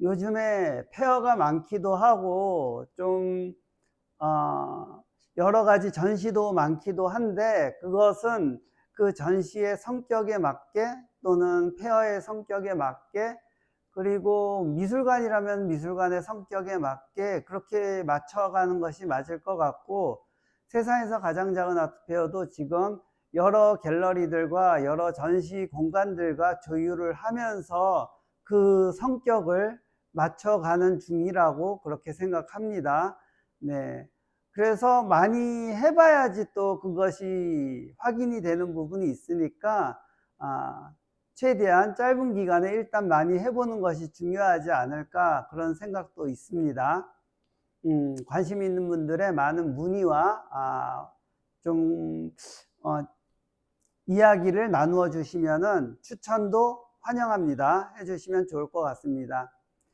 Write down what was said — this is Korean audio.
요즘에 페어가 많기도 하고 좀 여러 가지 전시도 많기도 한데, 그것은 그 전시의 성격에 맞게 또는 페어의 성격에 맞게, 그리고 미술관이라면 미술관의 성격에 맞게 그렇게 맞춰가는 것이 맞을 것 같고, 세상에서 가장 작은 아트페어도 지금 여러 갤러리들과 여러 전시 공간들과 조율을 하면서 그 성격을 맞춰가는 중이라고 그렇게 생각합니다. 네. 그래서 많이 해봐야지 또 그것이 확인이 되는 부분이 있으니까, 최대한 짧은 기간에 일단 많이 해보는 것이 중요하지 않을까, 그런 생각도 있습니다. 관심 있는 분들의 많은 문의와 좀 이야기를 나누어 주시면은 추천도 환영합니다. 해주시면 좋을 것 같습니다.